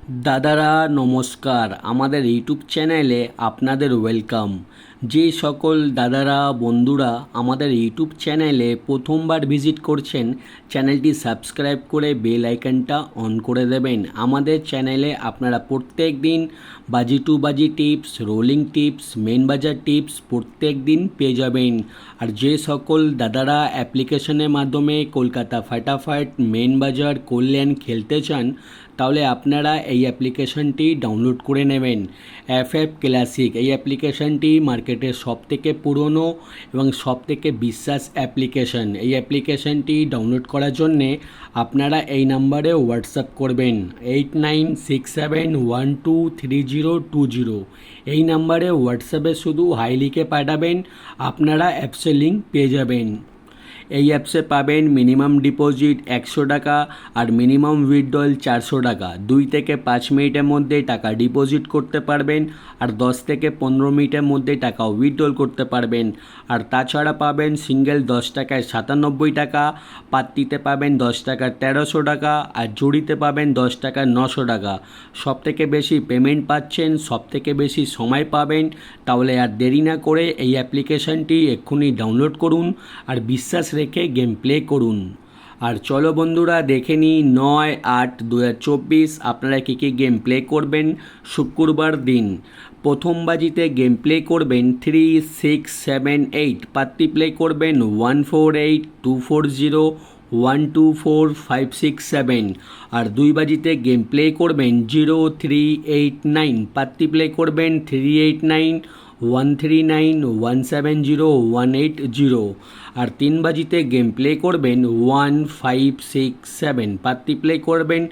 দাদারা নমস্কার, আমাদের ইউটিউব চ্যানেলে আপনাদের ওয়েলকাম। যে সকল দাদারা বন্ধুরা আমাদের ইউটিউব চ্যানেলে প্রথমবার ভিজিট করছেন, চ্যানেলটি সাবস্ক্রাইব করে বেল আইকনটা অন করে দেবেন। আমাদের চ্যানেলে আপনারা প্রত্যেক দিন বাজি টু বাজি টিপস, রোলিং টিপস, মেন বাজার টিপস প্রত্যেক দিন পেয়ে যাবেন। আর যে সকল দাদারা অ্যাপ্লিকেশনের মাধ্যমে কলকাতা ফাটাফাট, মেন বাজার, কল্যাণ খেলতে চান, তাহলে আপনারা এই অ্যাপ্লিকেশনটি ডাউনলোড করে নেবেন। এফএফ ক্লাসিক এই অ্যাপ্লিকেশনটি মার্কেটের সবথেকে পুরনো এবং সবথেকে বিশ্বাস অ্যাপ্লিকেশন। এই অ্যাপ্লিকেশনটি ডাউনলোড করার জন্যে আপনারা এই নাম্বারে হোয়াটসঅ্যাপ করবেন 8967123020। এই নাম্বারে হোয়াটসঅ্যাপে শুধু হাই লিখে পাঠাবেন, আপনারা অ্যাপসের লিঙ্ক পেয়ে যাবেন। এই অ্যাপসে পাবেন মিনিমাম ডিপোজিট 100 টাকা আর মিনিমাম উইথড্রল 400 টাকা। 2 থেকে 5 মিনিটের মধ্যে টাকা ডিপোজিট করতে পারবেন আর 10 থেকে 15 মিনিটের মধ্যে টাকা উইথড্রল করতে পারবেন। আর তাছাড়া পাবেন সিঙ্গেল 10 টাকায় 97 টাকা, পাত্তিতে পাবেন 10 টাকার 1300 টাকা আর জুড়িতে পাবেন 10 টাকার 900 টাকা। সবথেকে বেশি পেমেন্ট পাচ্ছেন, সবথেকে বেশি সময় পাবেন। তাহলে আর দেরি না করে এই অ্যাপ্লিকেশনটি এক্ষুনি ডাউনলোড করুন আর বিশ্বাস রেখে গেম প্লে করুন। আর চলো বন্ধুরা দেখে নিই 9/8/2024 আপনারা কী কী গেম প্লে করবেন। শুক্রবার দিন প্রথম বাজিতে গেম প্লে করবেন 3, 6, 7, 8, পাত্তি প্লে করবেন 148, 240, 124, 567। আর 2 বাজিতে গেম প্লে করবেন 0, 3, 8, 9, পাত্তি প্লে করবেন 389, 139, 170, 180। আর 3 বাজিতে গেম প্লে করবেন 1, 5, 6, 7, পাত্তি প্লে করবেন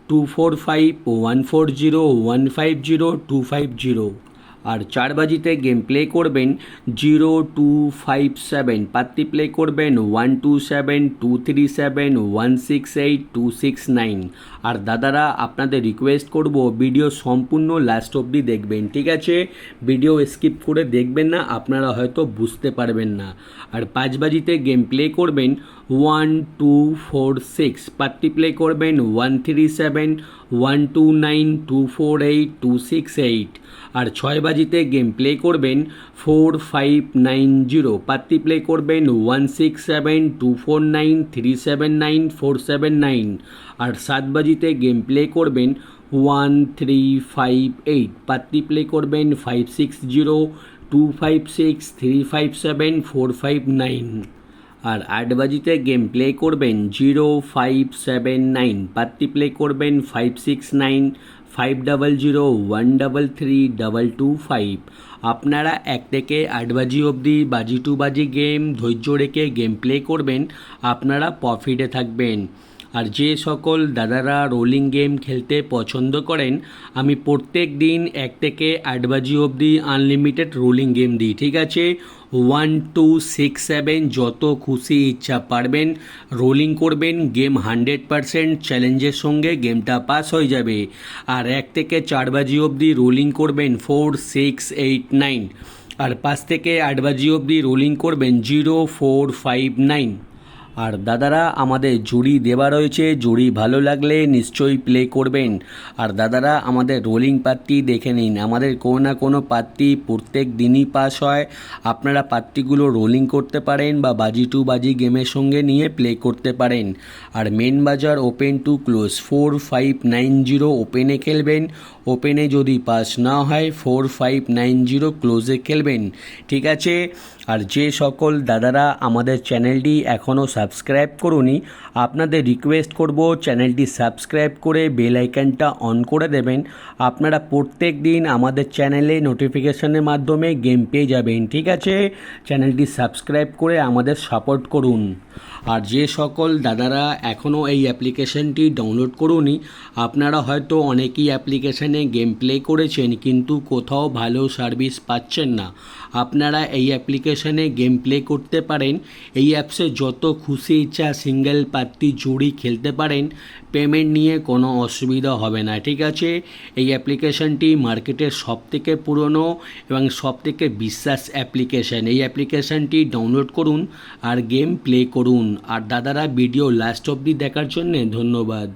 245, 140, 150, 250। আর 4 বাজিতে গেম প্লে করবেন 0, 2, 5, 7, পাত্তি প্লে করবেন 127, 237, 168, 269। আর দাদারা আপনাদের রিকোয়েস্ট করব ভিডিও সম্পূর্ণ লাস্ট অবধি দেখবেন, ঠিক আছে? ভিডিও স্কিপ করে দেখবেন না, আপনারা হয়তো বুঝতে পারবেন না। আর 5 বাজিতে গেম প্লে করবেন 1, 2, 4, 6, পাত্তি প্লে করবেন 137, 129, 248, 268। আর 6 বাজিতে গেম প্লে করবেন 4590, পাত্তি প্লে করবেন 167, 249, 379, 479। আর 7 বাজিতে গেম প্লে করবেন 1358, পাত্তি প্লে করবেন 560, 256, 357, 459। আর 8 বাজিতে গেম প্লে করবেন 0579, পাত্তি প্লে করবেন 569, 500, 133, 225। আপনারা 1 থেকে 8 বাজি অবধি বাজি টু বাজি গেম ধৈর্য রেখে গেম প্লে করবেন, আপনারা প্রফিটে থাকবেন। আর যে সকল দাদারা রোলিং গেম খেলতে পছন্দ করেন, আমি প্রত্যেক দিন 1 থেকে 8 বাজি অবধি আনলিমিটেড রোলিং গেম দিই, ঠিক আছে? 1, 2, 6, 7 যত খুশি ইচ্ছা পারবেন রোলিং করবেন, গেম 100% চ্যালেঞ্জের সঙ্গে গেমটা পাস হয়ে যাবে। আর 1 থেকে 4 বাজি অবধি রোলিং করবেন 4, 6, 8, 9। আর 5 থেকে 8 বাজি অবধি রোলিং করবেন 0, 4, 5, 9। আর দাদারা আমাদের জুড়ি দেওয়া রয়েছে, জুড়ি ভালো লাগলে নিশ্চয়ই প্লে করবেন। আর দাদারা আমাদের রোলিং পাত্তি দেখে নিন, আমাদের কোনো না কোনো পাত্তি প্রত্যেক দিনই পাস হয়। আপনারা পাত্তিগুলো রোলিং করতে পারেন বা বাজি টু বাজি গেমের সঙ্গে নিয়ে প্লে করতে পারেন। আর মেন বাজার ওপেন টু ক্লোজ 4590 ওপেনে খেলবেন, ওপেনে যদি পাস না হয় 4590 ক্লোজে খেলবেন, ঠিক আছে? আর যে সকল দাদারা আমাদের চ্যানেলটি এখনও সাবস্ক্রাইব করুনি, আপনাদের রিকোয়েস্ট করব চ্যানেলটি সাবস্ক্রাইব করে বেল আইকনটা অন করে দেবেন। আপনারা প্রত্যেক দিন আমাদের চ্যানেলে নোটিফিকেশনের মাধ্যমে গেম পেয়ে যাবেন, ঠিক আছে? চ্যানেলটি সাবস্ক্রাইব করে আমাদের সাপোর্ট করুন। আর যে সকল দাদারা এখনও এই অ্যাপ্লিকেশনটি ডাউনলোড করুনি, আপনারা হয়তো অনেকেই অ্যাপ্লিকেশানে গেম প্লে করেছেন কিন্তু কোথাও ভালো সার্ভিস পাচ্ছেন না। আপনারা এই অ্যাপ্লিকেশানে গেম প্লে করতে পারেন। এই অ্যাপসে যত খুশি ইচ্ছা সিঙ্গেল পাত্তি জুড়ি খেলতে পারেন, পেমেন্ট নিয়ে কোনো অসুবিধা হবে না, ঠিক আছে? এই অ্যাপ্লিকেশানটি মার্কেটের সবথেকে পুরনো এবং সবথেকে বিশ্বাস অ্যাপ্লিকেশান। এই অ্যাপ্লিকেশানটি ডাউনলোড করুন আর গেম প্লে করুন। আর দাদারা ভিডিও লাস্ট অবধি দেখার জন্যে ধন্যবাদ।